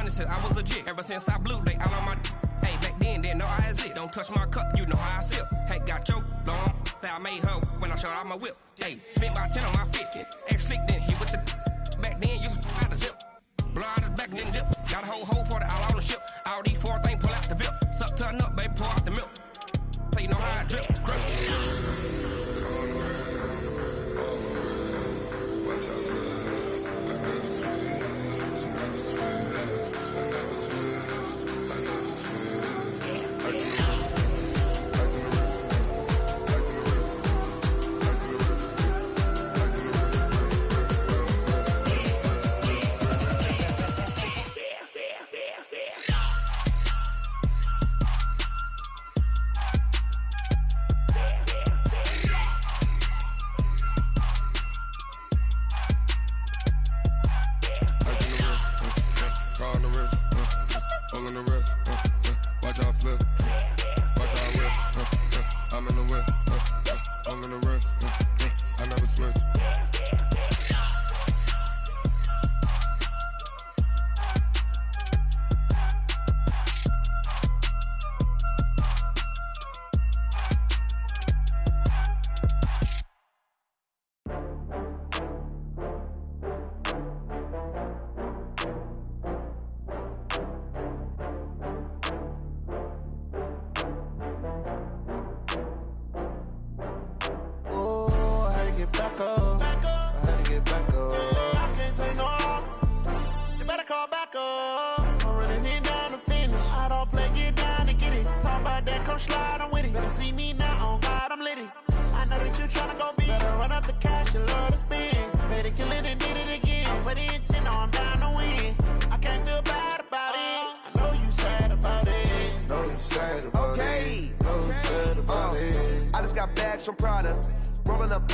honest, I was legit. Ever since I blew, they all on my hey, back then, didn't know I exist. Don't touch my cup, you know how I sip. Hey, got your long, say I made her when I showed out my whip. Hey, spent my 10 on my 50. Ex-slick, then hit with the back then, used to out the zip. Blow out his back, then dip. Got a whole party all on the ship. All these 4 things, pull out the VIP. Suck, turn up, baby, pour out the milk. So you know how I drip. Grip. From Prada, rolling up.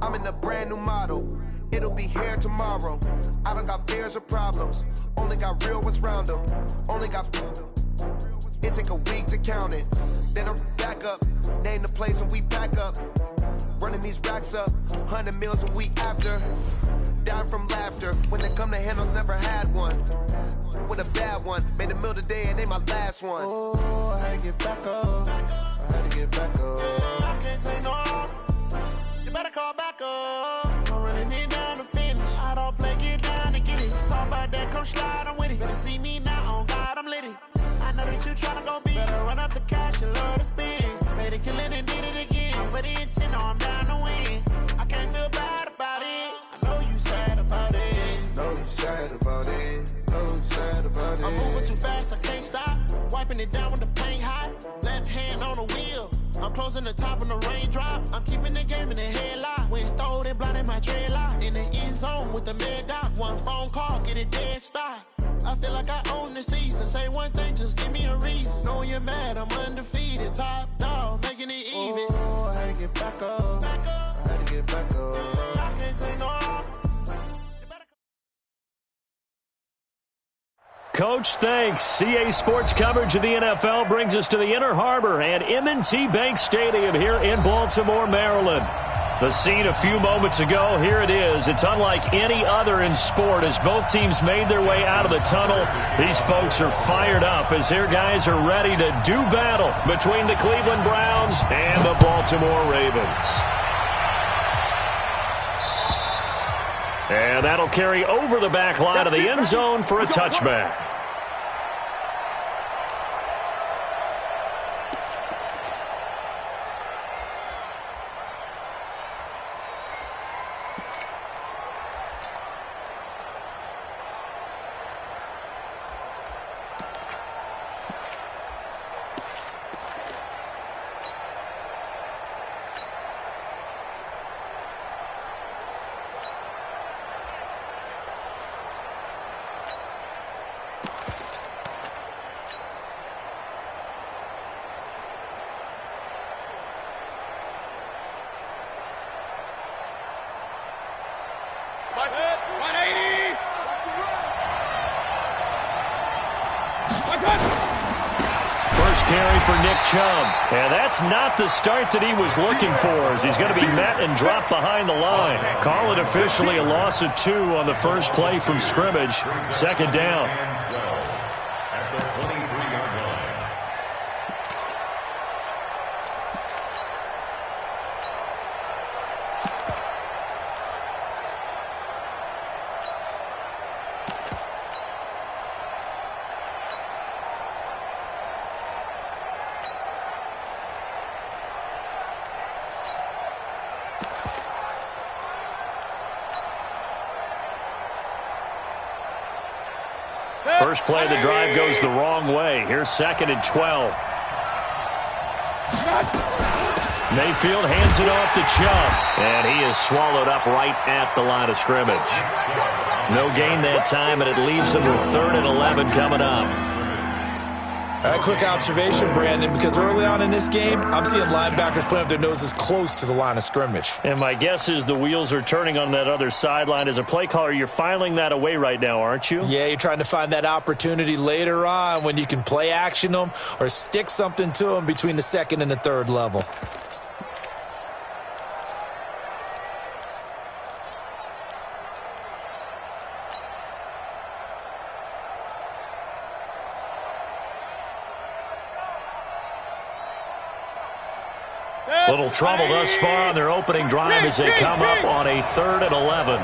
I'm in a brand new model. It'll be here tomorrow. I don't got fears or problems. Only got real ones round them. Only got. It take a week to count it. Then I'm back up. Name the place and we back up. Running these racks up. 100 meals a week after. Down from laughter. When they come to handles, never had one. With a bad one. Made a meal today and ain't my last one. Oh, I had to get back up. I had to get back up. I can't take no loss. You better call back up. I'm running it down to finish. I don't play, get down and get it. Talk about that, come slide, I'm with it. Better see me now, on God, I'm litty. I know that you tryna go big. Better run up the cash, you love to spend. Better kill it and did it again. I'm with the intent, no, I'm down to win. I can't feel bad about it. I know you sad about it. Know you sad about it. Know you sad about it. I'm moving too fast, I can't stop. Wiping it down with the paint hot. Left hand on the wheel. I'm closing the top when the raindrop. I'm keeping the game in the headlock. When throwed and blinded my dreadlock. In the end zone with the mad dot. One phone call, get it dead stop. I feel like I own the season. Say one thing, just give me a reason. Knowing you're mad, I'm undefeated. Top dog, making it even. Oh, I had to get back up. I had to get back up. I can't take no loss. Coach, thanks. CA Sports coverage of the NFL brings us to the Inner Harbor and M&T Bank Stadium here in Baltimore, Maryland. The scene a few moments ago, here it is. It's unlike any other in sport as both teams made their way out of the tunnel. These folks are fired up as their guys are ready to do battle between the Cleveland Browns and the Baltimore Ravens. And that'll carry over the back line of the end zone for a touchback. carry for Nick Chubb. And that's not the start that he was looking for, as he's going to be met and dropped behind the line. Call it officially a loss of 2 on the first play from scrimmage. Second down. First play of the drive goes the wrong way. Here's 2nd and 12. Mayfield hands it off to Chubb, and he is swallowed up right at the line of scrimmage. No gain that time, and it leaves him with 3rd and 11 coming up. All right, quick observation, Brandon, because early on in this game, I'm seeing linebackers playing with their noses close to the line of scrimmage. And my guess is the wheels are turning on that other sideline. As a play caller, you're filing that away right now, aren't you? Yeah, you're trying to find that opportunity later on when you can play action them or stick something to them between the 2nd and the 3rd level. Little trouble thus far on their opening drive as they come up on a 3rd and 11.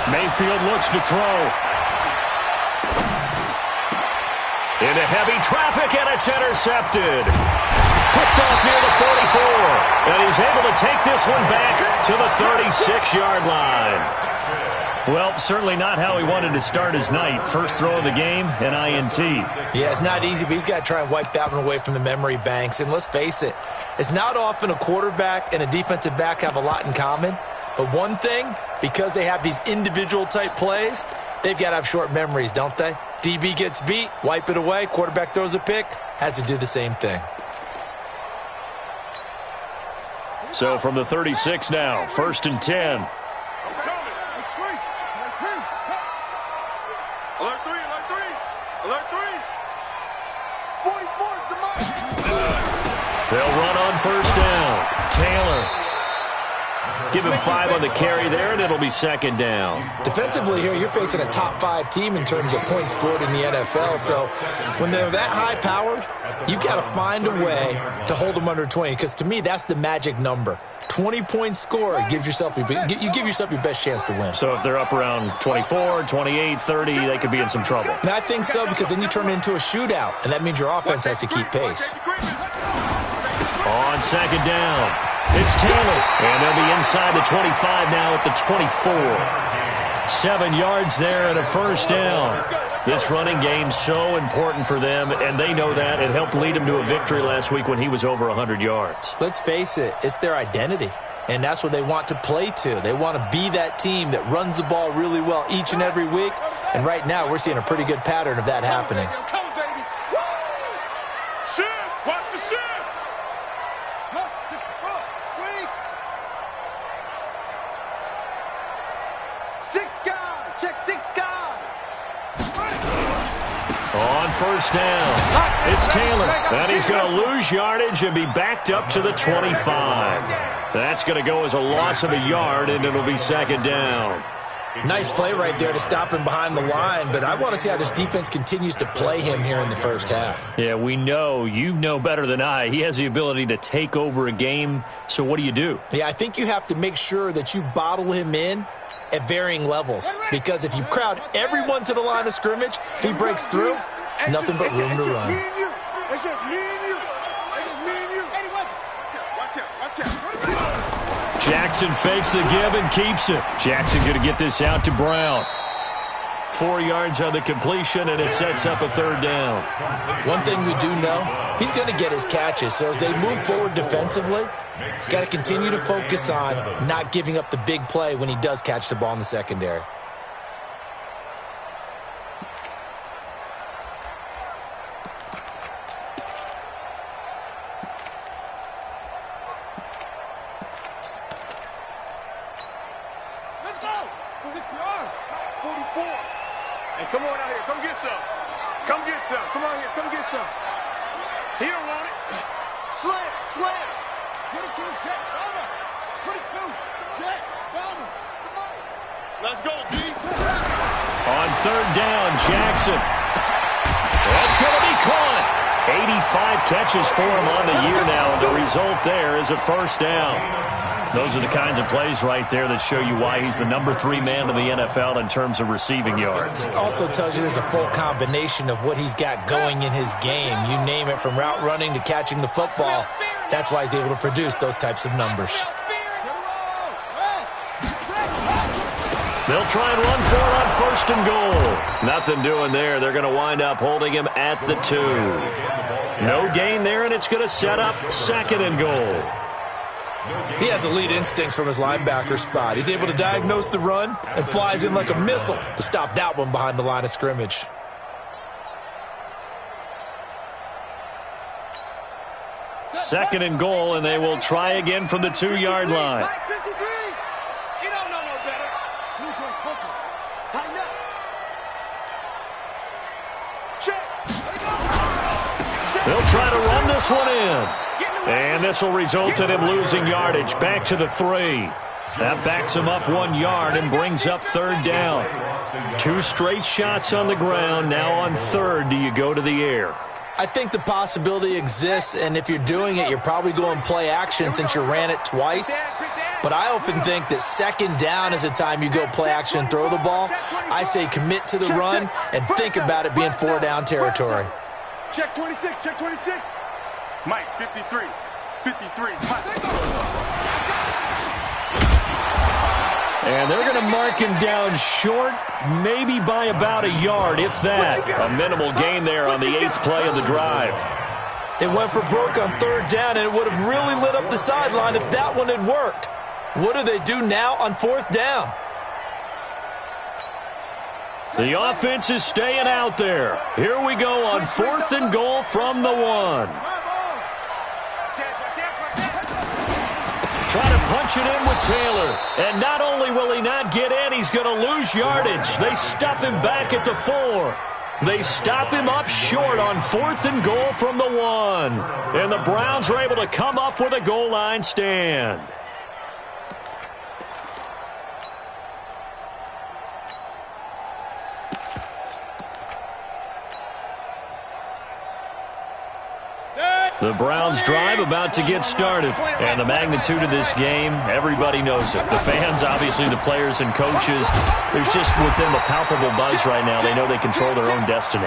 Mayfield looks to throw. Into heavy traffic, and it's intercepted. Picked off near the 44. And he's able to take this one back to the 36-yard line. Well, certainly not how he wanted to start his night. First throw of the game, an INT. Yeah, it's not easy, but he's got to try and wipe that one away from the memory banks. And let's face it, it's not often a quarterback and a defensive back have a lot in common. But one thing, because they have these individual type plays, they've got to have short memories, don't they? DB gets beat, wipe it away, quarterback throws a pick, has to do the same thing. So from the 36 now, 1st and 10. They'll run on 1st down. Taylor. Give him 5 on the carry there, and it'll be 2nd down. Defensively here, you're facing a top 5 team in terms of points scored in the NFL. So when they're that high-powered, you've got to find a way to hold them under 20. Because to me, that's the magic number. 20-point score gives yourself, you give yourself your best chance to win. So if they're up around 24, 28, 30, they could be in some trouble. And I think so, because then you turn it into a shootout, and that means your offense has to keep pace. On 2nd down, it's Taylor, and they'll be inside the 25 now at the 24. 7 yards there and a 1st down. This running game's so important for them, and they know that. It helped lead them to a victory last week when he was over 100 yards. Let's face it, it's their identity, and that's what they want to play to. They want to be that team that runs the ball really well each and every week, and right now we're seeing a pretty good pattern of that happening. On 1st down, it's Taylor, and he's going to lose yardage and be backed up to the 25. That's going to go as a loss of a yard, and it'll be 2nd down. Nice play right there to stop him behind the line, but I want to see how this defense continues to play him here in the first half. Yeah, we know. You know better than I. He has the ability to take over a game, so what do? Yeah, I think you have to make sure that you bottle him in at varying levels, because if you crowd everyone to the line of scrimmage, if he breaks through, it's nothing but room to run. It's just me and you. It's just me and you. Watch out. Jackson fakes the give and keeps it. Jackson going to get this out to Brown. 4 yards on the completion, and it sets up a 3rd down. One thing we do know, he's going to get his catches. So as they move forward defensively, got to continue to focus on not giving up the big play when he does catch the ball in the secondary. Let's go. 44. Hey, come on out here. Come get some. Come get some. Come on here. Come get some. He don't want it. Slam. 22, Jet, over. 22, Jet, over. Come on. Let's go, D. On third down, Jackson. That's going to be caught. 85 catches for him on the year now, and the result there is a first down. Those are the kinds of plays right there that show you why he's the number 3 man in the NFL in terms of receiving yards. It also tells you there's a full combination of what he's got going in his game. You name it, from route running to catching the football. That's why he's able to produce those types of numbers. They'll try and run for it on first and goal. Nothing doing there. They're going to wind up holding him at the 2. No gain there, and it's going to set up second and goal. He has elite instincts from his linebacker spot. He's able to diagnose the run and flies in like a missile to stop that one behind the line of scrimmage. Second and goal, and they will try again from the 2-yard line. They'll try to run this one in. And this will result in him losing yardage back to the 3. That backs him up 1 yard and brings up third down. 2 straight shots on the ground. Now on third, do you go to the air? I think the possibility exists, and if you're doing it, you're probably going play action since you ran it twice. But I often think that second down is a time you go play action and throw the ball. I say commit to the run and think about it being 4-down territory. Check 26, check 26. Mike, 53, 53, Mike. And they're going to mark him down short, maybe by about a yard, if that. A minimal gain there on the 8th play of the drive. They went for broke on third down, and it would have really lit up the sideline if that one had worked. What do they do now on 4th down? The offense is staying out there. Here we go on 4th and goal from the 1. Trying to punch it in with Taylor. And not only will he not get in, he's going to lose yardage. They stuff him back at the 4. They stop him up short on 4th and goal from the 1. And the Browns are able to come up with a goal line stand. The Browns drive about to get started. And the magnitude of this game, everybody knows it. The fans, obviously the players and coaches, there's just within the palpable buzz right now. They know they control their own destiny.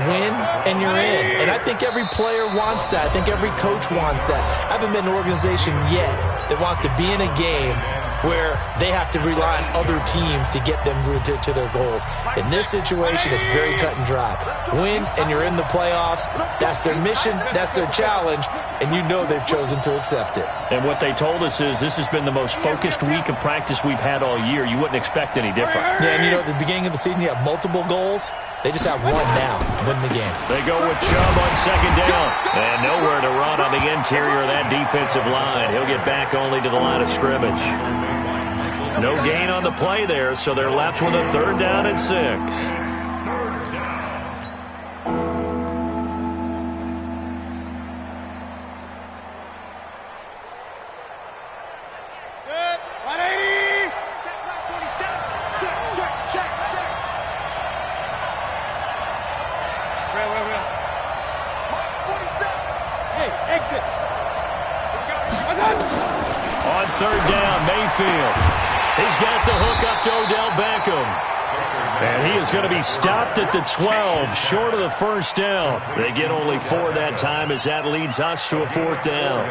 Win and you're in. And I think every player wants that. I think every coach wants that. I haven't been in an organization yet that wants to be in a game where they have to rely on other teams to get them to their goals. In this situation, it's very cut and dry. Win, and you're in the playoffs. That's their mission. That's their challenge. And you know they've chosen to accept it. And what they told us is this has been the most focused week of practice we've had all year. You wouldn't expect any different. Yeah, and you know, at the beginning of the season, you have multiple goals. They just have one now to win the game. They go with Chubb on second down. And nowhere to run on the interior of that defensive line. He'll get back only to the line of scrimmage. No gain on the play there, so they're left with a 3rd down and 6. Good. 180. Check, 47. Check. Real. March 47. Hey, exit. On 3rd down, Mayfield. He's got the hook up to Odell Beckham. And he is going to be stopped at the 12, short of the first down. They get only 4 that time as that leads us to a 4th down.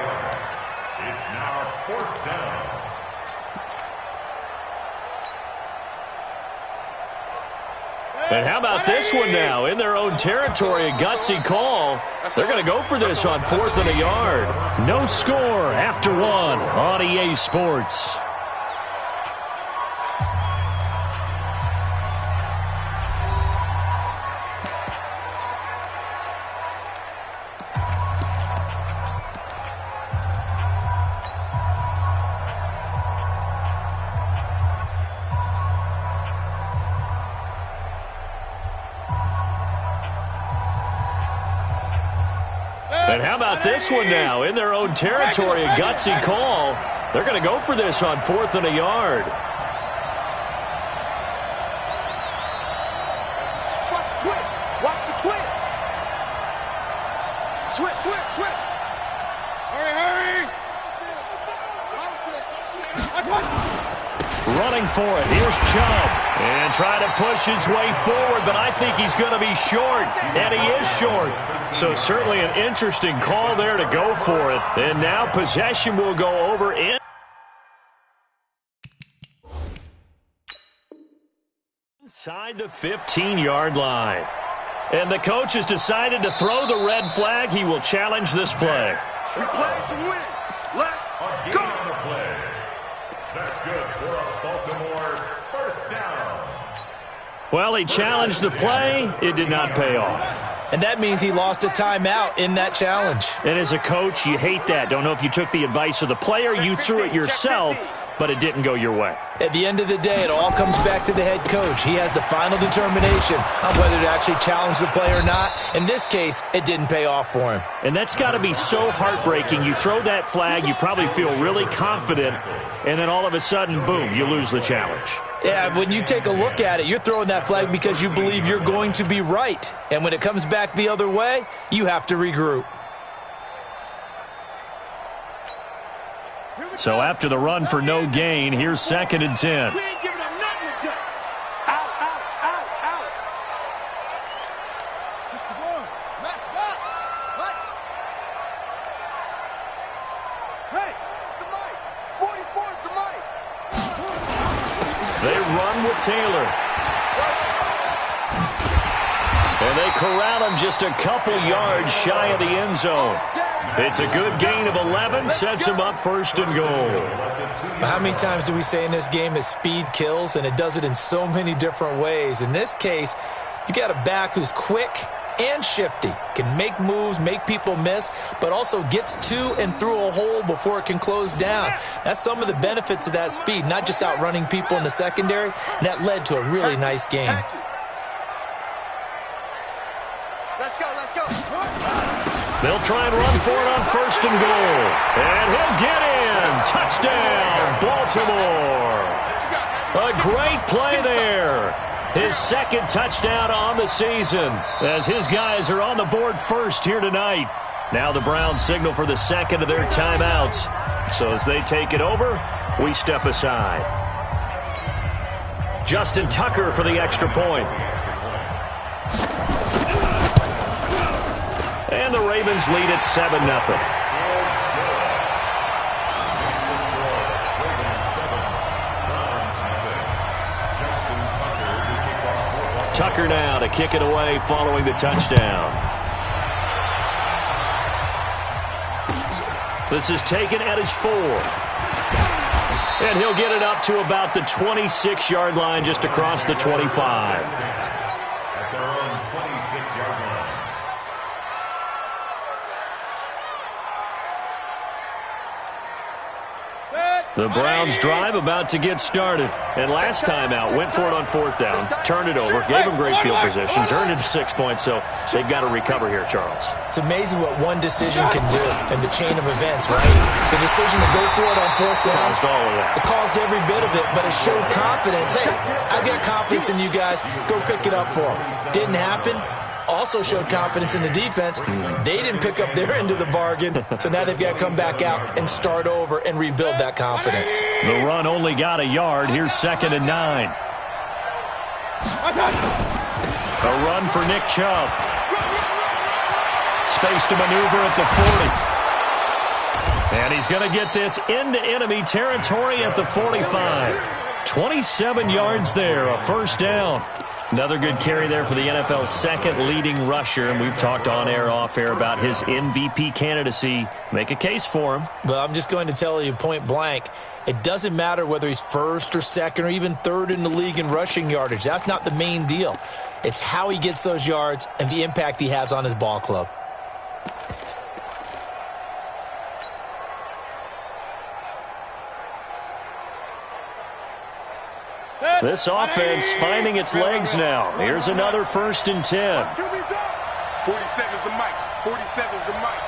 It's now 4th down. And how about this one now? In their own territory, a gutsy call. They're going to go for this on 4th and a yard. No score after 1 on EA Sports. And how about this one now? In their own territory, a gutsy call. They're going to go for this on 4th and a yard. Watch the twitch. Watch the twitch. Switch, switch, switch. Hurry, hurry. Running for it. Here's Chubb. And trying to push his way forward, but I think he's going to be short. And he is short. So certainly an interesting call there to go for it. And now possession will go over in. Inside the 15-yard line. And the coach has decided to throw the red flag. He will challenge this play. We play to win. Let's go. On the play. That's good for a Baltimore first down. Well, he challenged the play. It did not pay off. And that means he lost a timeout in that challenge. And as a coach, you hate that. Don't know if you took the advice of the player, you threw it yourself, but it didn't go your way. At the end of the day, it all comes back to the head coach. He has the final determination on whether to actually challenge the play or not. In this case, it didn't pay off for him. And that's got to be so heartbreaking. You throw that flag, you probably feel really confident, and then all of a sudden, boom, you lose the challenge. Yeah, when you take a look at it, you're throwing that flag because you believe you're going to be right. And when it comes back the other way, you have to regroup. So after the run for no gain, here's 2nd and 10. We ain't giving them nothing to do. Out, out, out, out. 61. Match box. Right. Hey, the mic. 44's the mic. They run with Taylor. And they corral him just a couple yards shy of the end zone. It's a good gain of 11, sets him up 1st and goal. How many times do we say in this game that speed kills, and it does it in so many different ways? In this case, you got a back who's quick and shifty, can make moves, make people miss, but also gets to and through a hole before it can close down. That's some of the benefits of that speed, not just outrunning people in the secondary, and that led to a really nice game. Let's go, let's go. They'll try and run for it on 1st and goal. And he'll get in. Touchdown, Baltimore. A great play there. His 2nd touchdown on the season as his guys are on the board first here tonight. Now the Browns signal for the 2nd of their timeouts. So as they take it over, we step aside. Justin Tucker for the extra point. And the Ravens lead at 7-0. Tucker now to kick it away following the touchdown. This is taken at his 4. And he'll get it up to about the 26-yard line, just across the 25. At their own 26-yard line. The Browns drive about to get started. And last time out, went for it on 4th down, turned it over, gave them great field position, turned it 6 points, so they've got to recover here, Charles. It's amazing what one decision can do in the chain of events, right? The decision to go for it on 4th down. Caused all of that. It caused every bit of it, but it showed confidence. Hey, I've got confidence in you guys. Go pick it up for them. Didn't happen. Also showed confidence in the defense. They didn't pick up their end of the bargain, so now they've got to come back out and start over and rebuild that confidence. The run only got a yard. Here's 2nd and 9. A run for Nick Chubb. Space to maneuver at the 40. And he's going to get this into enemy territory at the 45. 27 yards there, a 1st down. Another good carry there for the NFL's 2nd leading rusher, and we've talked on air, off air about his MVP candidacy. Make a case for him. Well, I'm just going to tell you point blank, it doesn't matter whether he's 1st or 2nd or even 3rd in the league in rushing yardage. That's not the main deal. It's how he gets those yards and the impact he has on his ball club. This offense finding its legs now. Here's another 1st and 10. 47's the mic. 47's the mic.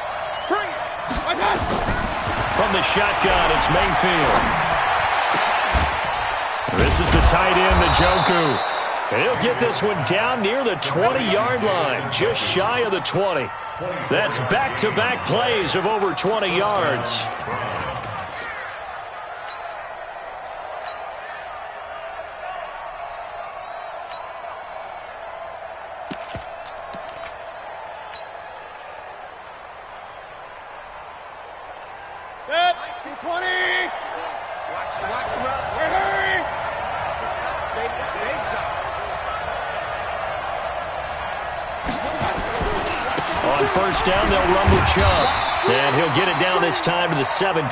From the shotgun, it's Mayfield. This is the tight end, Njoku. And he'll get this one down near the 20-yard line, just shy of the 20. That's back-to-back plays of over 20 yards. On first down, they'll run with Chubb. And he'll get it down this time to the 17.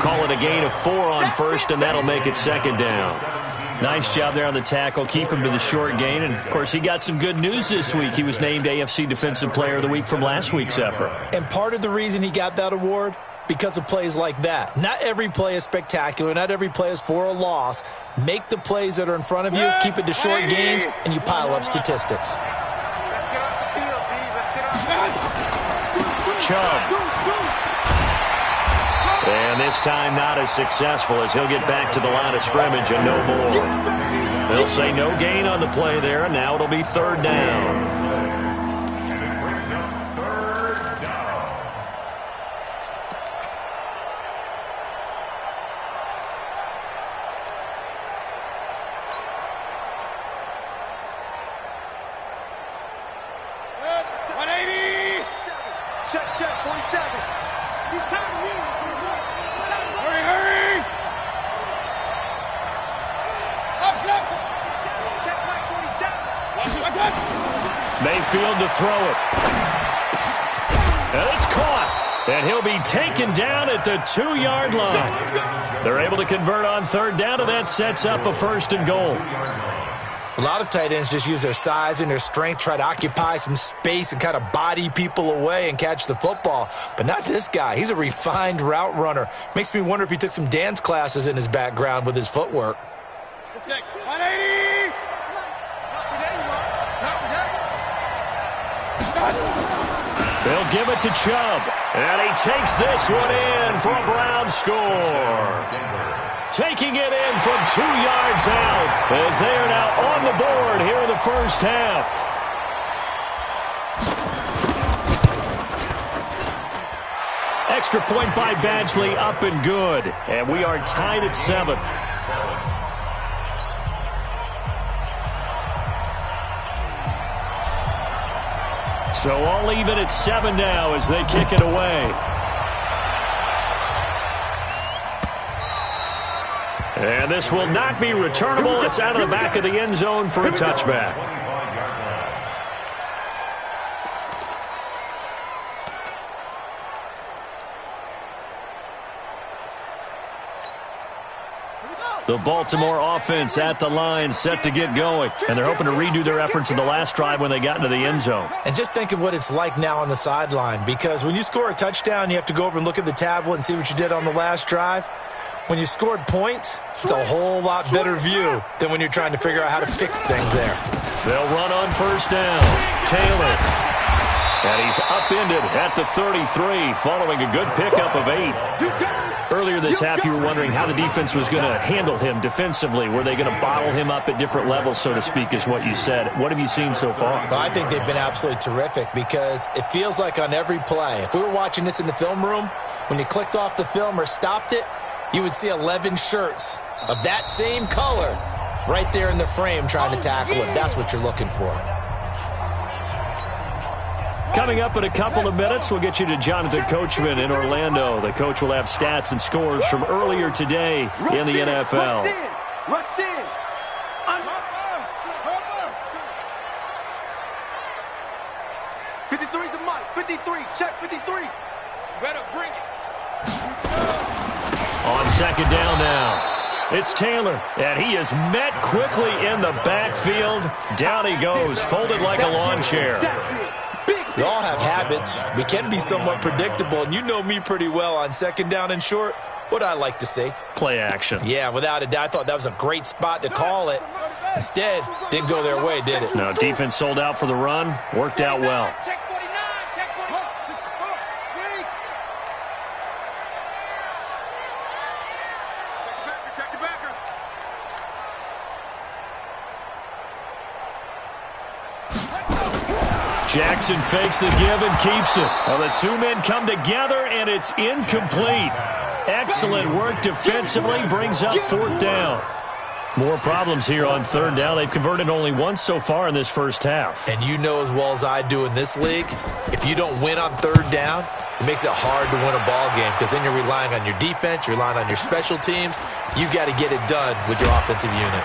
Call it a gain of 4 on first, and that'll make it second down. Nice job there on the tackle. Keep him to the short gain. And, of course, he got some good news this week. He was named AFC Defensive Player of the Week from last week's effort. And part of the reason he got that award, because of plays like that. Not every play is spectacular. Not every play is for a loss. Make the plays that are in front of you, keep it to short gains, and you pile up statistics. Let's get off the field, B. Let's get off the field. Chubb. And this time not as successful as he'll get back to the line of scrimmage and no more. They'll say no gain on the play there, and now it'll be third down. Check, 47. He's tired of you. Hurry. Up. Check, 47. Mayfield to throw it. And it's caught. And he'll be taken down at the 2-yard line. They're able to convert on third down, and that sets up a first and goal. A lot of tight ends just use their size and their strength, try to occupy some space and kind of body people away and catch the football. But not this guy. He's a refined route runner. Makes me wonder if he took some dance classes in his background with his footwork. 180. Not today. They'll give it to Chubb. And he takes this one in for a Brown score. Taking it in from 2 yards out as they are now on the board here in the first half. Extra point by Badgley, up and good. And we are tied at 7. So all even at 7 now as they kick it away. And this will not be returnable. It's out of the back of the end zone for a touchback. The Baltimore offense at the line, set to get going. And they're hoping to redo their efforts in the last drive when they got into the end zone. And just think of what it's like now on the sideline, because when you score a touchdown, you have to go over and look at the tablet and see what you did on the last drive. When you scored points, it's a whole lot better view than when you're trying to figure out how to fix things there. They'll run on first down. Taylor. And he's upended at the 33 following a good pickup of 8. Earlier this half, you were wondering how the defense was going to handle him defensively. Were they going to bottle him up at different levels, so to speak, is what you said. What have you seen so far? Well, I think they've been absolutely terrific because it feels like on every play, if we were watching this in the film room, when you clicked off the film or stopped it, you would see 11 shirts of that same color right there in the frame trying to tackle it. That's what you're looking for. Coming up in a couple of minutes, we'll get you to Jonathan Coachman in Orlando. The coach will have stats and scores from earlier today in the NFL. Rush in. 53's the mic. 53. Check 53. Better bring it. On second down now. It's Taylor, and he is met quickly in the backfield. Down he goes, folded like a lawn chair. We all have habits. We can be somewhat predictable, and you know me pretty well on second down and short. What I like to see. Play action. Yeah, without a doubt. I thought that was a great spot to call it. Instead, didn't go their way, did it? No, defense sold out for the run. Worked out well. Check 49. Check 49. Jackson fakes the give and keeps it. Well, the two men come together, and it's incomplete. Excellent work defensively, brings up fourth down. More problems here on third down. They've converted only once so far in this first half. And you know as well as I do in this league, if you don't win on third down, it makes it hard to win a ball game because then you're relying on your defense, you're relying on your special teams. You've got to get it done with your offensive unit.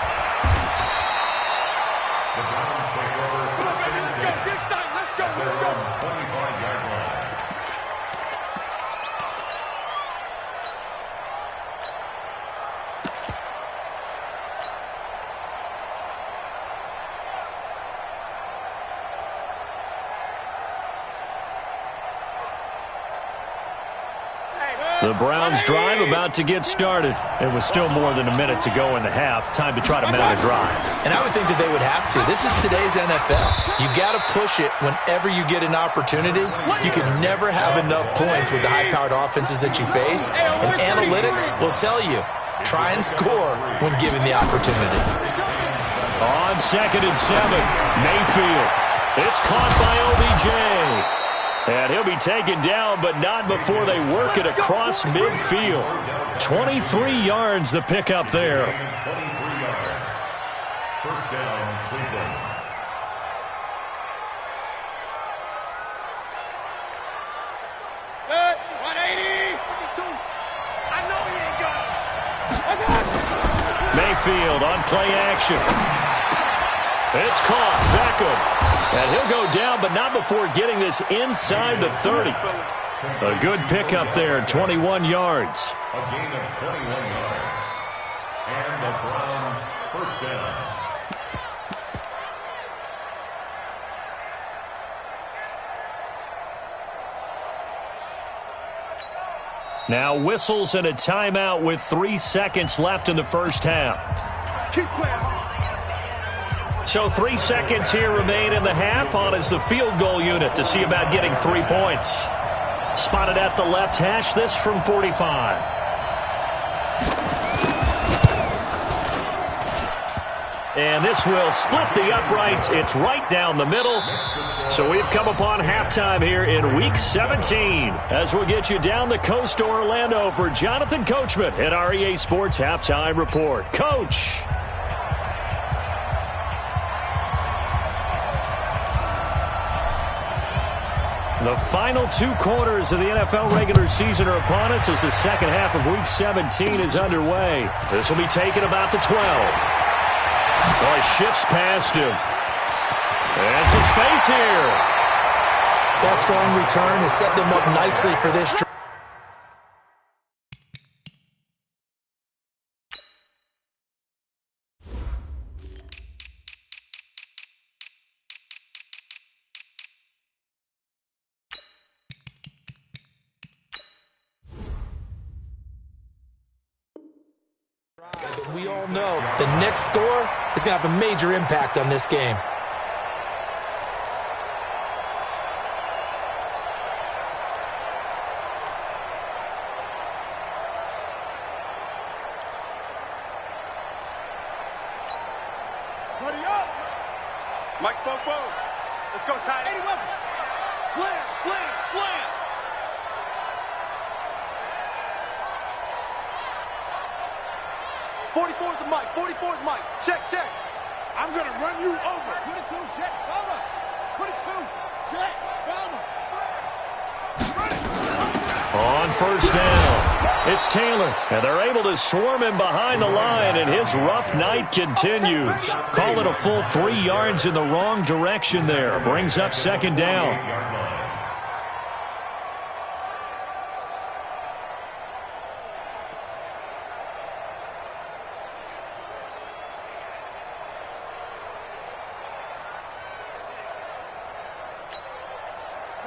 The Browns drive about to get started. It was still more than a minute to go in the half. Time to try to mount a drive. And I would think that they would have to. This is today's NFL. You got to push it whenever you get an opportunity. You can never have enough points with the high-powered offenses that you face. And analytics will tell you, try and score when given the opportunity. On 2nd and 7, Mayfield. It's caught by OBJ. And he'll be taken down, but not before they work it across midfield. 23 yards the pickup there. 23 yards. First down, Cleveland. Good. 180. I know he ain't got it. Mayfield on play action. It's caught. Beckham. And he'll go down, but not before getting this inside the 30. A good pickup there, 21 yards. A gain of 21 yards. And the Browns first down. Now whistles and a timeout with 3 seconds left in the first half. Keep playing. So 3 seconds here remain in the half. On is the field goal unit to see about getting 3 points. Spotted at the left hash, this from 45. And this will split the uprights. It's right down the middle. So we've come upon halftime here in Week 17. As we'll get you down the coast to Orlando for Jonathan Coachman at our EA Sports Halftime Report. Coach. The final 2 quarters of the NFL regular season are upon us as the second half of Week 17 is underway. This will be taken about the 12. Boy, shifts past him. And some space here. That strong return has set them up nicely for this drive. We all know the next score is going to have a major impact on this game. Buddy up. Mike spoke forward. Let's go, tight. 80 weapon. Slam, slam, slam. '44's the Mike. 44's Mike. Check, check. I'm going to run you over. 22, check, cover. 22, check, cover. On first down, it's Taylor, and they're able to swarm him behind the line, and his rough night continues. Call it a full 3 yards in the wrong direction there. Brings up second down.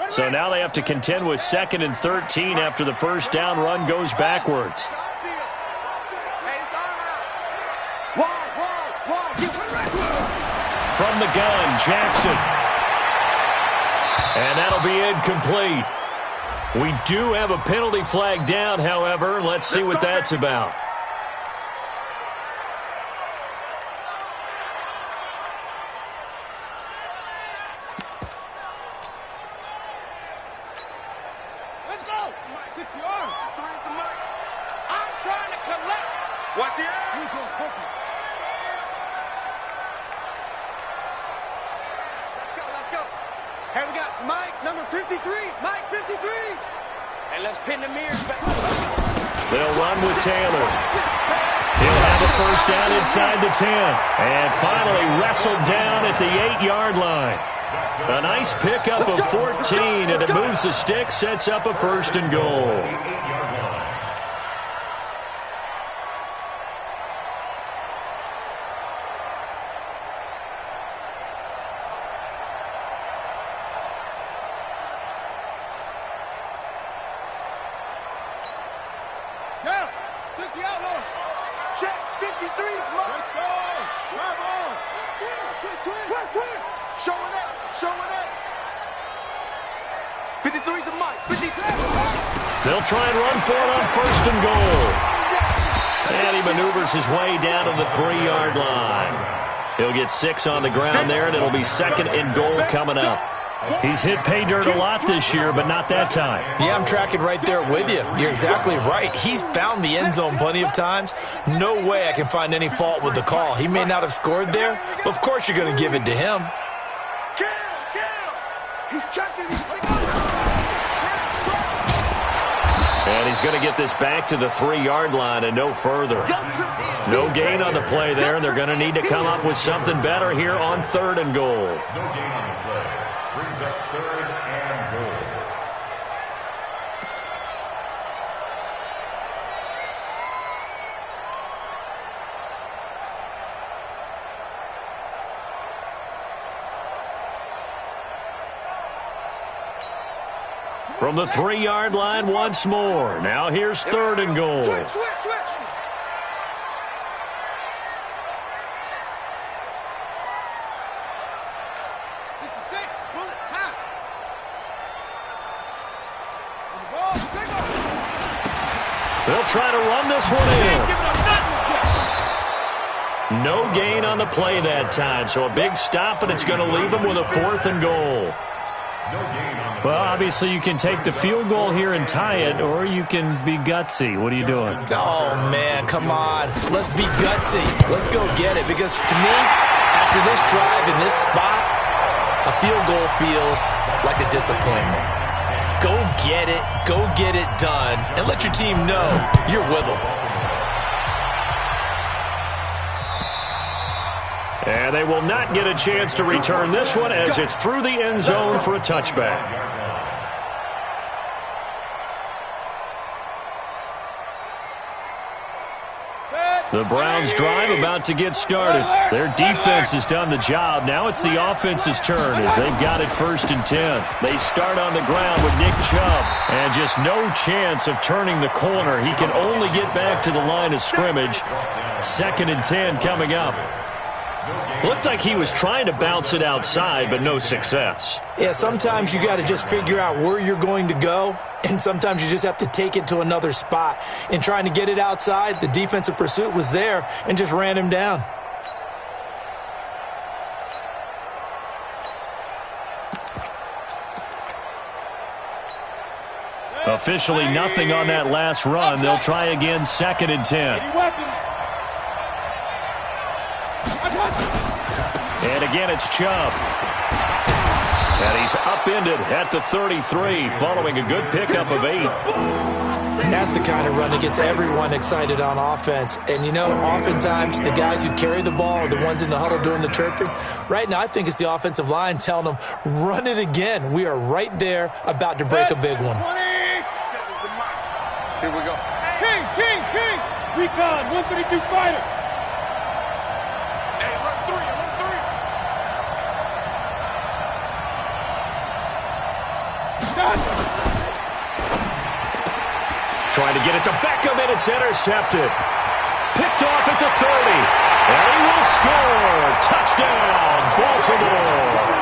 So now they have to contend with 2nd and 13 after the first down run goes backwards. From the gun, Jackson. And that'll be incomplete. We do have a penalty flag down, however. Let's see what that's about. Hey, we got Mike, number 53. Mike, 53. And let's pin the mirrors back. They'll run with Taylor. He'll have a first down inside the 10. And finally wrestled down at the 8-yard line. A nice pickup of 14, and it moves the stick, sets up a first and goal. Yeah, 60 outlaw. Check, 53's Mike. Let's go. Drive on. Twist. Showing up. 53's the Mike. 53. They'll try and run for it on first and goal. And he maneuvers his way down to the 3-yard line. He'll get 6 on the ground there, and it'll be second and goal coming up. He's hit pay dirt a lot this year, but not that time. Yeah, I'm tracking right there with you. You're exactly right. He's found the end zone plenty of times. No way I can find any fault with the call. He may not have scored there, but of course you're going to give it to him. Kill. He's checking. And he's going to get this back to the 3-yard line and no further. No gain on the play there, and they're going to need to come up with something better here on third and goal. No gain on the play. Brings up third and goal. From the 3-yard line once more. Now here's third and goal. Switch. 66, pull it, high. On the ball, take off. They'll try to run this one in. No gain on the play that time, so a big stop, and it's going to leave them with a 4th and goal. Well, obviously you can take the field goal here and tie it, or you can be gutsy. What are you doing? Oh, man, come on. Let's be gutsy. Let's go get it, because to me, after this drive in this spot, a field goal feels like a disappointment. Go get it done, and let your team know you're with them. And they will not get a chance to return this one as it's through the end zone for a touchback. The Browns' drive about to get started. Their defense has done the job. Now it's the offense's turn as they've got it 1st and 10. They start on the ground with Nick Chubb. And just no chance of turning the corner. He can only get back to the line of scrimmage. 2nd and 10 coming up. Looked like he was trying to bounce it outside, but no success. Yeah, sometimes you got to just figure out where you're going to go, and sometimes you just have to take it to another spot. In trying to get it outside, the defensive pursuit was there and just ran him down. Officially nothing on that last run. They'll try again 2nd and 10. And again, it's Chubb. And he's upended at the 33 following a good pickup of 8. And that's the kind of run that gets everyone excited on offense. And, you know, oftentimes the guys who carry the ball are the ones in the huddle doing the chirping. Right now, I think it's the offensive line telling them, run it again. We are right there about to break a big one. Here we go. King! Recon, 132 fighter. Hey, run 3. Trying to get it to Beckham, and it's intercepted. Picked off at the 30. And he will score. Touchdown, Baltimore.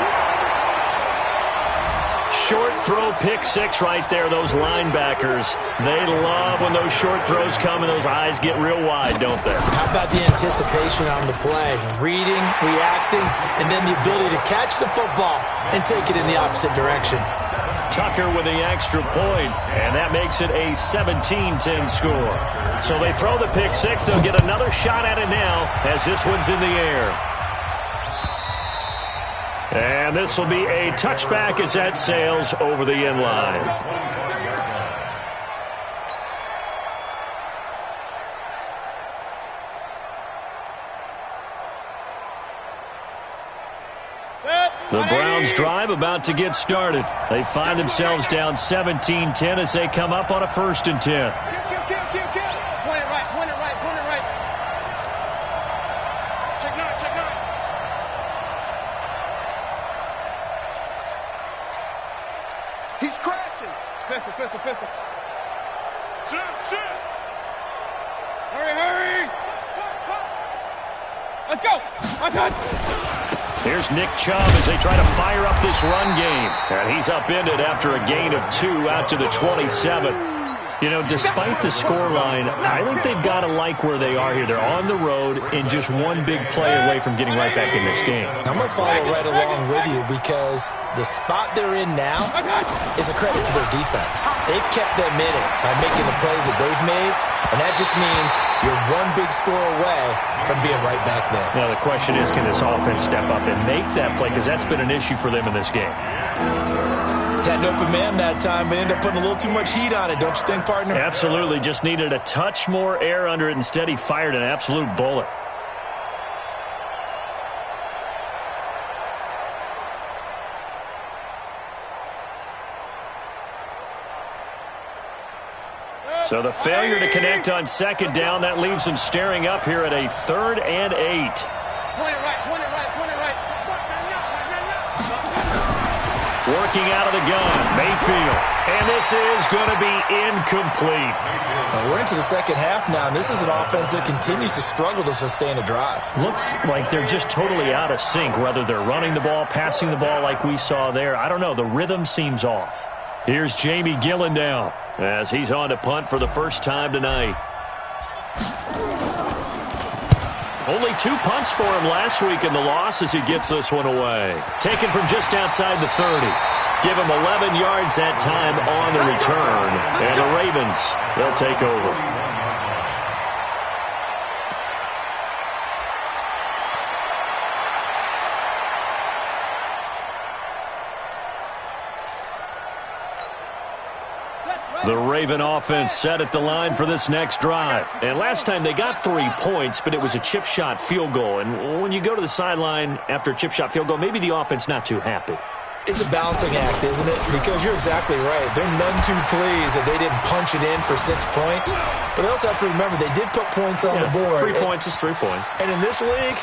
Short throw, pick 6 right there. Those linebackers, they love when those short throws come and those eyes get real wide, don't they? How about the anticipation on the play? Reading, reacting, and then the ability to catch the football and take it in the opposite direction. Tucker with the extra point, and that makes it a 17-10 score. So they throw the pick 6. They'll get another shot at it now as this one's in the air. And this will be a touchback as that sails over the end line. The Browns drive about to get started. They find themselves down 17-10 as they come up on a 1st and 10. Point it right, point it right, point it right. Check nine, check nine. He's crashing. Pistol, pistol, pistol. Shoot. Hurry. Let's go. Here's Nick Chubb as they try to fire up this run game. And he's upended after a gain of 2 out to the 27. You know, despite the scoreline, I think they've got to like where they are here. They're on the road and just one big play away from getting right back in this game. I'm going to follow right along with you because the spot they're in now is a credit to their defense. They've kept them in it by making the plays that they've made, and that just means you're one big score away from being right back there. Now, the question is, can this offense step up and make that play? Because that's been an issue for them in this game. Had an open man that time, but ended up putting a little too much heat on it, don't you think, partner? Absolutely. Just needed a touch more air under it. Instead, he fired an absolute bullet. So the failure to connect on 2nd down, that leaves them staring up here at a 3rd and 8. Point it right, point it right, point it right. Working out of the gun, Mayfield. And this is going to be incomplete. We're into the 2nd half now, and this is an offense that continues to struggle to sustain a drive. Looks like they're just totally out of sync, whether they're running the ball, passing the ball like we saw there. I don't know. The rhythm seems off. Here's Jamie Gillen now as he's on to punt for the first time tonight. Only 2 punts for him last week in the loss as he gets this one away. Taken from just outside the 30. Give him 11 yards that time on the return. And the Ravens, they'll take over. The Raven offense set at the line for this next drive. And last time they got 3 points, but it was a chip shot field goal. And when you go to the sideline after a chip shot field goal, maybe the offense not too happy. It's a balancing act, isn't it? Because you're exactly right. They're none too pleased that they didn't punch it in for 6 points. But they also have to remember they did put points on the board. 3 points is 3 points. And in this league,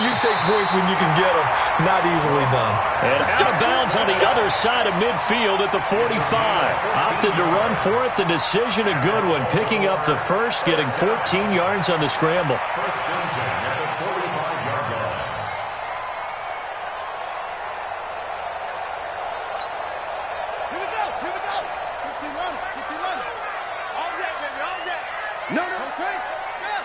you take points when you can get them. Not easily done. And out of bounds on the other side of midfield at the 45. Opted to run for it. The decision a good one. Picking up the first, getting 14 yards on the scramble. First down at the 45-yard line. Here we go. 15 runners. All day, baby, all day. No. Train. Yeah.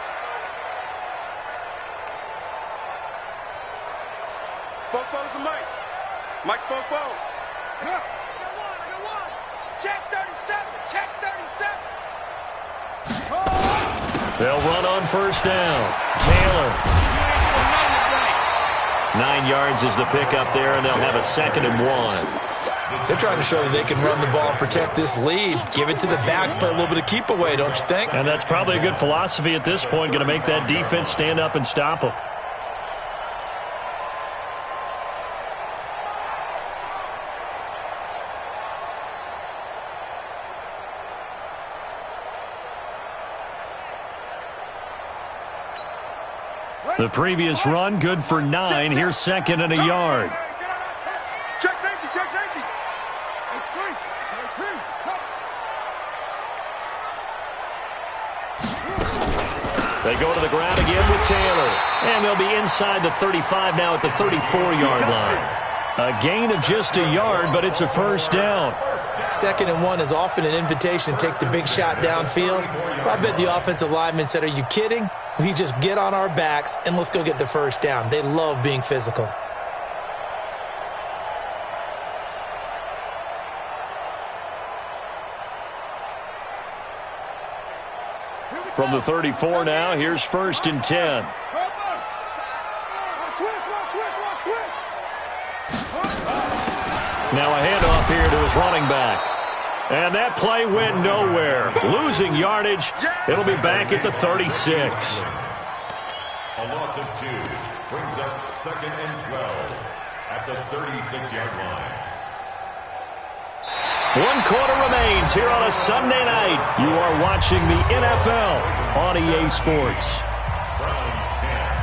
Fofo's the Mike. Mike's Fofo. I got one. Check 37. They'll run on first down. Taylor. 9 yards is the pickup there, and they'll have a 2nd and 1. They're trying to show that they can run the ball and protect this lead. Give it to the backs, play a little bit of keep away, don't you think? And that's probably a good philosophy at this point, going to make that defense stand up and stop them. The previous run, good for 9. Here's 2nd and a yard. Check safety. They go to the ground again with Taylor. And they'll be inside the 35 now at the 34-yard line. A gain of just a yard, but it's a first down. 2nd and 1 is often an invitation to take the big shot downfield. I bet the offensive lineman said, are you kidding? We just get on our backs and let's go get the first down. They love being physical. From the 34 now, here's 1st and 10. Now a handoff here to his running back. And that play went nowhere. Losing yardage. It'll be back at the 36. A loss of 2 brings up 2nd and 12 at the 36-yard line. 1 quarter remains here on a Sunday night. You are watching the NFL on EA Sports. Browns 10.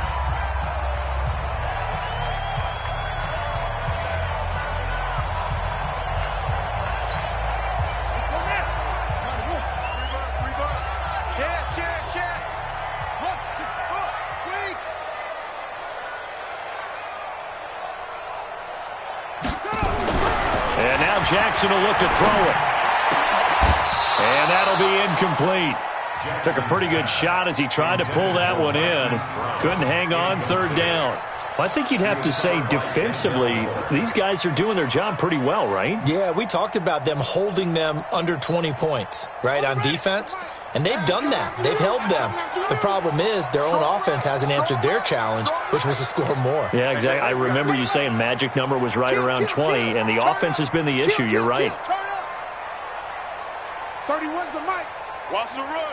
Jackson will look to throw it. And that'll be incomplete. Took a pretty good shot as he tried to pull that one in. Couldn't hang on, 3rd down. Well, I think you'd have to say defensively, these guys are doing their job pretty well, right? Yeah, we talked about them holding them under 20 points, right, on defense. And they've done that. They've held them. The problem is their own offense hasn't answered their challenge, which was to score more. Yeah, exactly. I remember you saying magic number was right around 20, and the offense has been the issue. You're right. 31's the mic. Watch the run.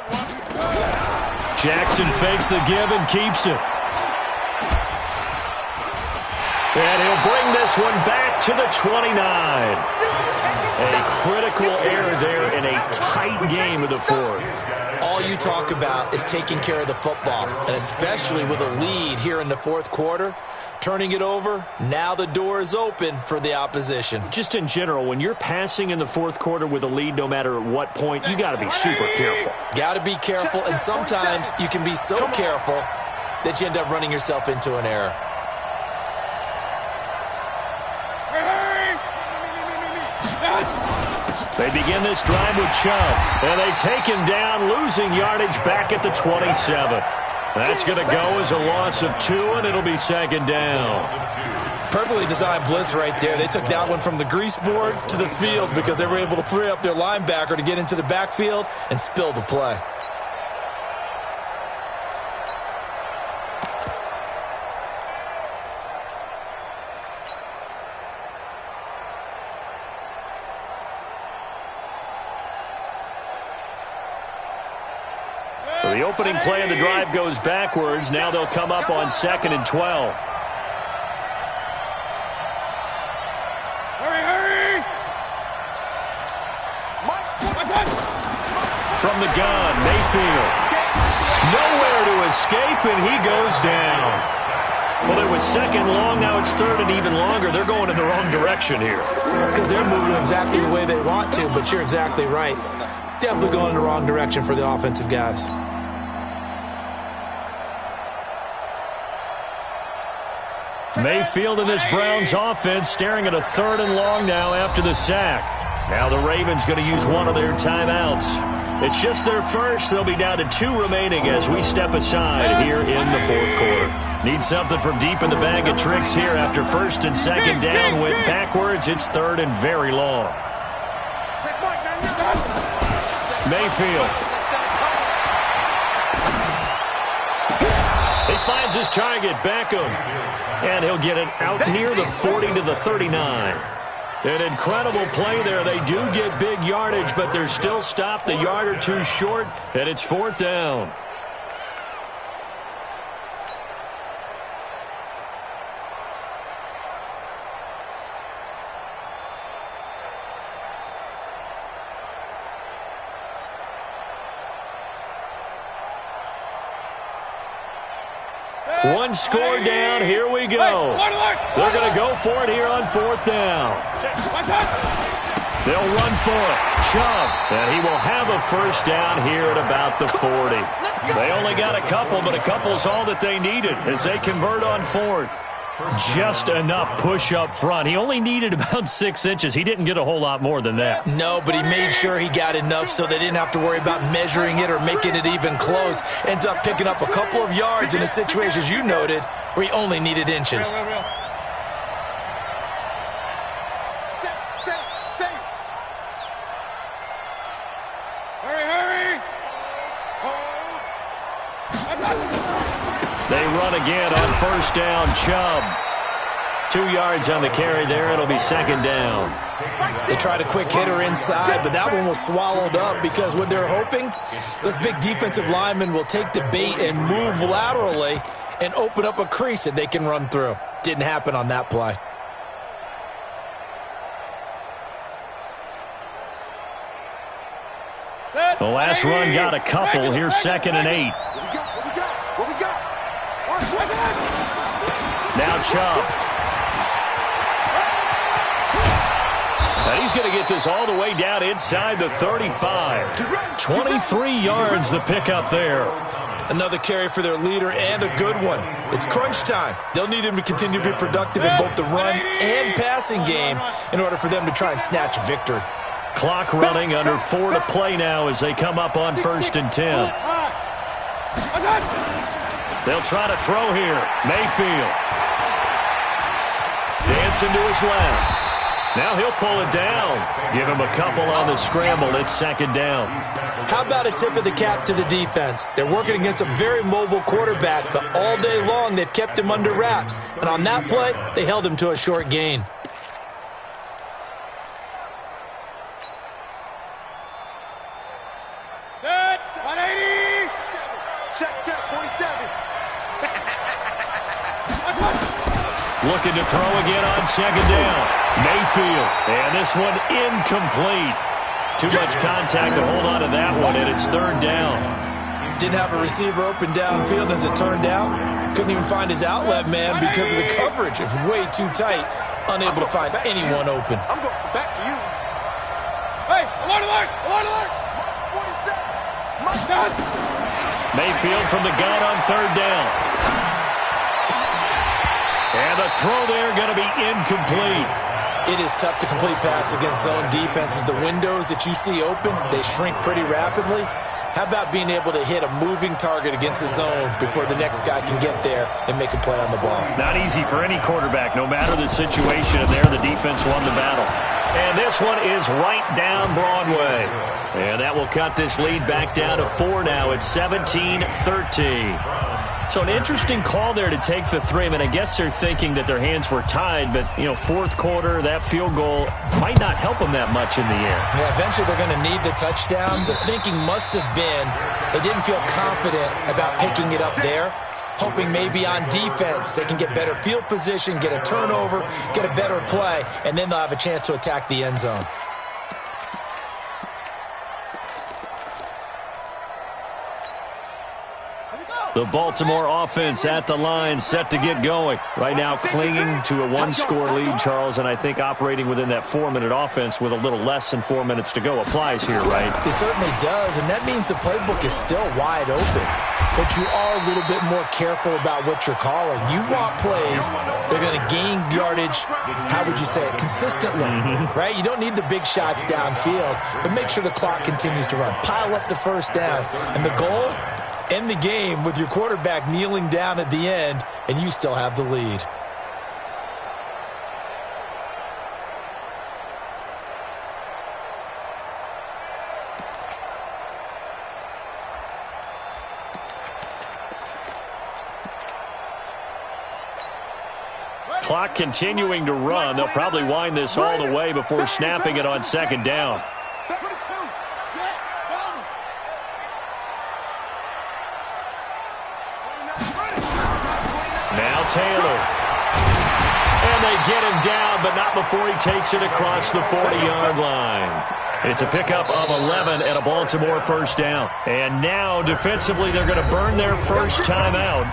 Jackson fakes the give and keeps it. And he'll bring this one back to the 29. A critical error there in a tight game of the 4th. All you talk about is taking care of the football, and especially with a lead here in the 4th quarter, turning it over, now the door is open for the opposition. Just in general, when you're passing in the 4th quarter with a lead, no matter at what point, you got to be super careful. Got to be careful, and sometimes you can be so careful that you end up running yourself into an error. They begin this drive with Chubb, and they take him down, losing yardage back at the 27. That's going to go as a loss of 2, and it'll be 2nd down. Perfectly designed blitz right there. They took that one from the grease board to the field because they were able to free up their linebacker to get into the backfield and spill the play. So the opening play of the drive goes backwards. Now they'll come up on 2nd and 12. Hurry! From the gun, Mayfield. Nowhere to escape, and he goes down. Well, it was 2nd long. Now it's 3rd and even longer. They're going in the wrong direction here. Because they're moving exactly the way they want to, but you're exactly right. Definitely going in the wrong direction for the offensive guys. Mayfield in this Browns offense staring at a 3rd and long now after the sack. Now the Ravens going to use one of their timeouts. It's just their first. They'll be down to 2 remaining as we step aside here in the 4th quarter. Need something from deep in the bag of tricks here after 1st and 2nd down. Went backwards. It's 3rd and very long. Mayfield. He finds his target, Beckham. And he'll get it out near the 40 to the 39. An incredible play there. They do get big yardage, but they're still stopped a yard or 2 short, and it's 4th down. One score down. Here we go. They're going to go for it here on 4th down. They'll run for it. Chubb. And he will have a 1st down here at about the 40. They only got a couple, but a couple's all that they needed as they convert on 4th. Just enough push up front. He only needed about 6 inches. He didn't get a whole lot more than that. No, but he made sure he got enough so they didn't have to worry about measuring it or making it even close. Ends up picking up a couple of yards in a situation, as you noted, where he only needed inches. They run again on 1st down. Chubb. 2 yards on the carry there. It'll be second down. They tried a quick hitter inside, but that one was swallowed up because what they're hoping, those big defensive linemen will take the bait and move laterally and open up a crease that they can run through. Didn't happen on that play. The last run got a couple. Here's 2nd and 8. What we got? Now Chubb. And he's going to get this all the way down inside the 35. 23 yards the pickup there. Another carry for their leader and a good one. It's crunch time. They'll need him to continue to be productive in both the run and passing game in order for them to try and snatch a victory. Clock running, under 4 to play now as they come up on 1st and 10. They'll try to throw here. Mayfield. Dancing to his left. Now he'll pull it down. Give him a couple on the scramble. It's 2nd down. How about a tip of the cap to the defense? They're working against a very mobile quarterback, but all day long they've kept him under wraps. And on that play, they held him to a short gain. Good. 180. Check, 47. Looking to throw again on 2nd down. Mayfield. And this one incomplete. Too much contact to hold on to that one, and it's 3rd down. Didn't have a receiver open downfield as it turned out. Couldn't even find his outlet man because of the coverage. It was way too tight. Unable to find anyone open. I'm going back to you. Hey, alert, alert, alert, alert. Mark 47. Mayfield from the gun on 3rd down. And the throw there going to be incomplete. It is tough to complete passes against zone defenses. The windows that you see open, they shrink pretty rapidly. How about being able to hit a moving target against a zone before the next guy can get there and make a play on the ball? Not easy for any quarterback, no matter the situation. And there, the defense won the battle. And this one is right down Broadway. And that will cut this lead back down to 4 now. It's 17-13. So an interesting call there to take the 3. I mean, I guess they're thinking that their hands were tied, but, you know, 4th quarter, that field goal might not help them that much in the air. Yeah, eventually they're going to need the touchdown. The thinking must have been they didn't feel confident about picking it up there, hoping maybe on defense they can get better field position, get a turnover, get a better play, and then they'll have a chance to attack the end zone. The Baltimore offense at the line, set to get going. Right now clinging to a 1-score lead, Charles, and I think operating within that 4-minute offense with a little less than 4 minutes to go applies here, right? It certainly does, and that means the playbook is still wide open. But you are a little bit more careful about what you're calling. You want plays that are going to gain yardage, how would you say it, consistently, right? You don't need the big shots downfield, but make sure the clock continues to run. Pile up the first downs, and the goal, end the game with your quarterback kneeling down at the end, and you still have the lead. Clock continuing to run. They'll probably wind this all the way before snapping it on 2nd down. Now Taylor. And they get him down, but not before he takes it across the 40-yard line. It's a pickup of 11 and a Baltimore 1st down. And now, defensively, they're going to burn their first timeout.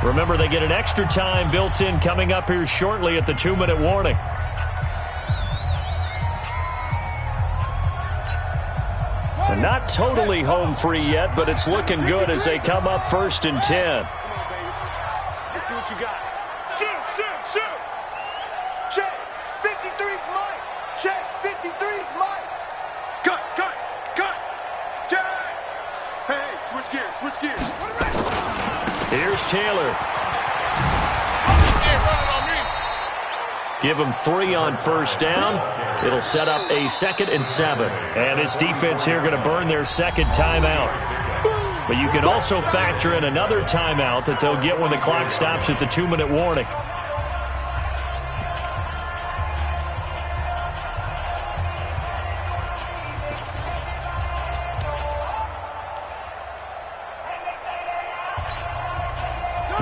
Remember, they get an extra time built in coming up here shortly at the 2-minute warning. They're not totally home free yet, but it's looking good as they come up 1st and 10. Let's see what you got. Shoot, shoot, shoot. Check. 53's Mike. Check. 53's Mike. Cut, cut, cut. Check. Hey, switch gears, switch gears. Here's Taylor. Give him 3 on 1st down. It'll set up a 2nd and 7. And this defense here going to burn their 2nd timeout. But you can also factor in another timeout that they'll get when the clock stops at the 2-minute warning.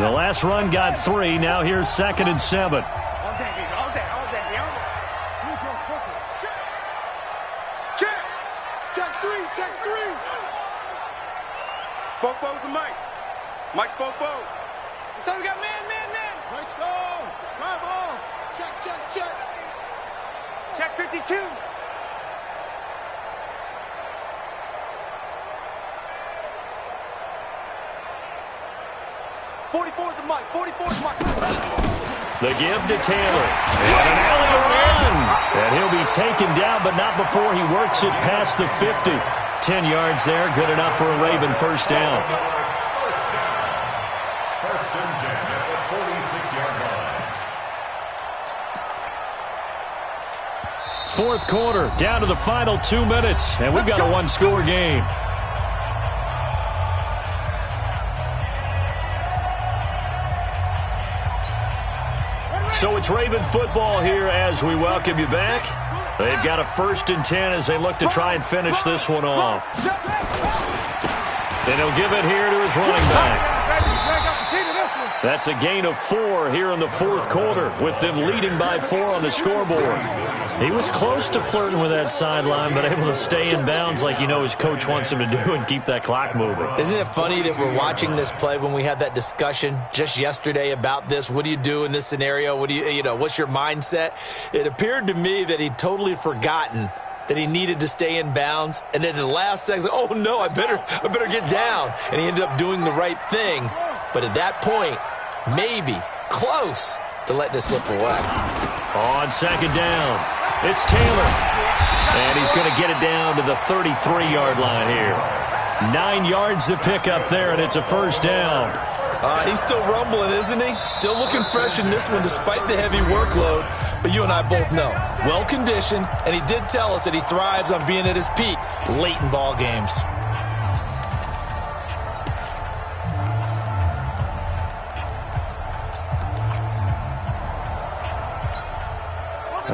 The last run got 3. Now here's 2nd and 7. All day, baby. All day. All day. All day. Check. Check 3. Check 3. Fofo's the Mike. Mike's Fofo. So we got man. Right stone. Drive on. Check. Check 52. '44's the Mike. 44's Mike. The give to Taylor. And an alley run. And he'll be taken down, but not before he works it past the 50. 10 yards there. Good enough for a Raven first down. First and 10 at the 46-yard line. Fourth quarter, down to the final 2 minutes, and we've got a one-score game. So it's Raven football here as we welcome you back. They've got a 1st and 10 as they look to try and finish this one off. And he'll give it here to his running back. That's a gain of 4 here in the fourth quarter, with them leading by 4 on the scoreboard. He was close to flirting with that sideline, but able to stay in bounds like you know his coach wants him to do and keep that clock moving. Isn't it funny that we're watching this play when we had that discussion just yesterday about this? What do you do in this scenario? What do you know, what's your mindset? It appeared to me that he'd totally forgotten that he needed to stay in bounds, and then at the last second, oh no, I better get down. And he ended up doing the right thing. But at that point, maybe close to letting it slip away. On 2nd down, it's Taylor. And he's going to get it down to the 33-yard line here. 9 yards to pick up there, and it's a first down. He's still rumbling, isn't he? Still looking fresh in this one despite the heavy workload. But you and I both know, well-conditioned, and he did tell us that he thrives on being at his peak late in ball games.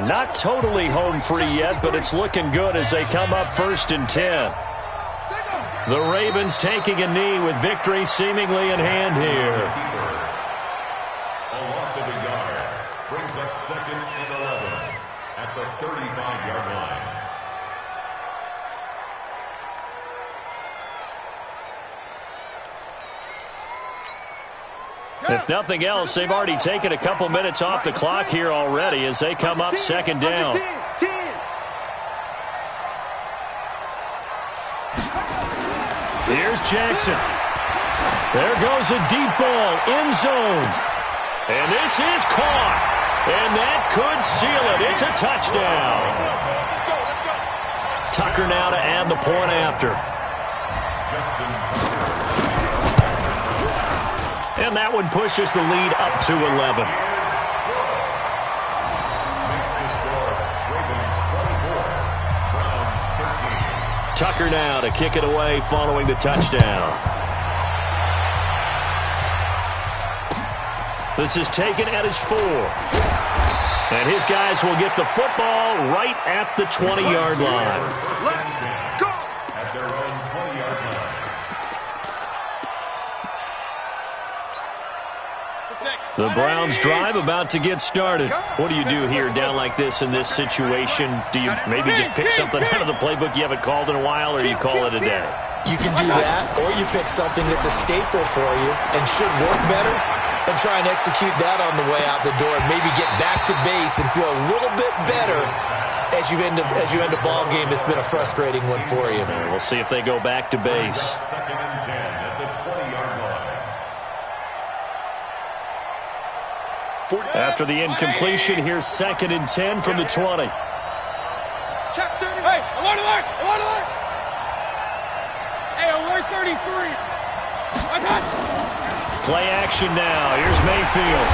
Not totally home free yet, but it's looking good as they come up 1st and 10. The Ravens taking a knee with victory seemingly in hand here. A loss of a yard brings up 2nd and 11 at the 35-yard line. If nothing else, they've already taken a couple minutes off the clock here already as they come up 2nd down. Here's Jackson. There goes a deep ball, end zone. And this is caught. And that could seal it. It's a touchdown. Tucker now to add the point after. And that one pushes the lead up to 11. Tucker now to kick it away following the touchdown. This is taken at his 4. And his guys will get the football right at the 20-yard line. Let's go! At their own 20-yard line. The Browns drive about to get started. What do you do here down like this in this situation? Do you maybe just pick something out of the playbook you haven't called in a while, or you call it a day? You can do that, or you pick something that's a staple for you and should work better and try and execute that on the way out the door and maybe get back to base and feel a little bit better as you end a ball game that's been a frustrating one for you. We'll see if they go back to base. 2nd and 10 at the 20-yard line. After the incompletion, here's 2nd and 10 from the 20. Check 30. Hey, alert! Hey, alert 33. Play action now. Here's Mayfield.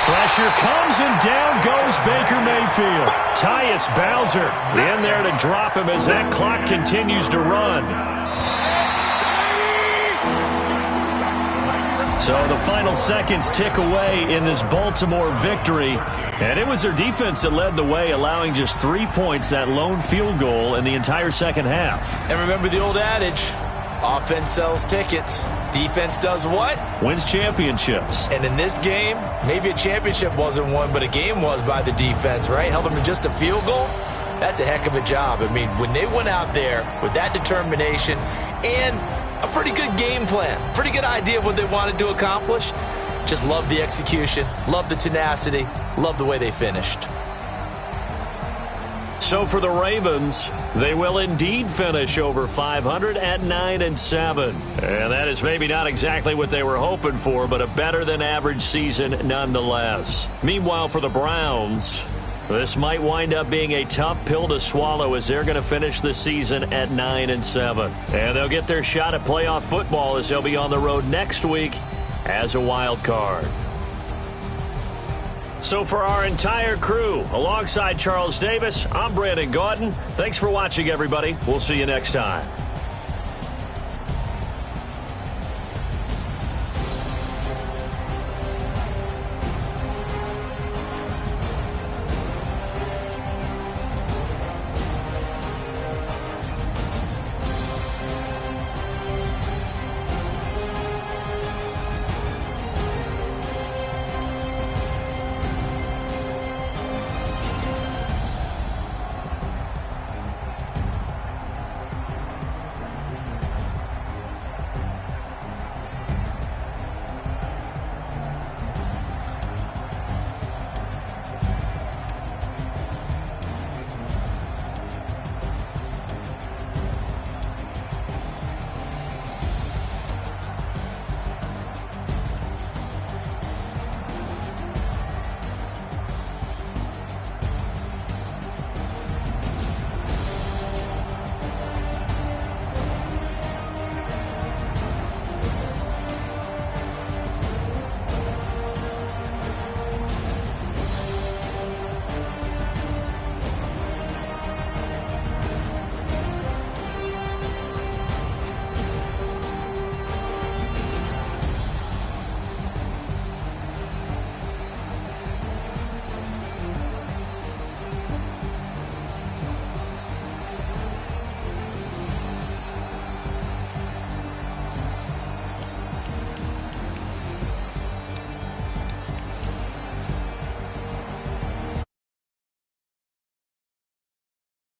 Pressure comes and down goes Baker Mayfield. Tyus Bowser in there to drop him as that clock continues to run. So the final seconds tick away in this Baltimore victory. And it was their defense that led the way, allowing just 3 points, that lone field goal in the entire second half. And remember the old adage, offense sells tickets. Defense does what? Wins championships. And in this game, maybe a championship wasn't won, but a game was by the defense, right? Held them to just a field goal. That's a heck of a job. I mean, when they went out there with that determination and a pretty good game plan, pretty good idea of what they wanted to accomplish, just love the execution, love the tenacity, love the way they finished. So for the Ravens, they will indeed finish over 500 at 9-7. And that is maybe not exactly what they were hoping for, but a better than average season nonetheless. Meanwhile, for the Browns, this might wind up being a tough pill to swallow as they're going to finish the season at 9-7. And they'll get their shot at playoff football as they'll be on the road next week as a wild card. So for our entire crew, alongside Charles Davis, I'm Brandon Gaudin. Thanks for watching, everybody. We'll see you next time.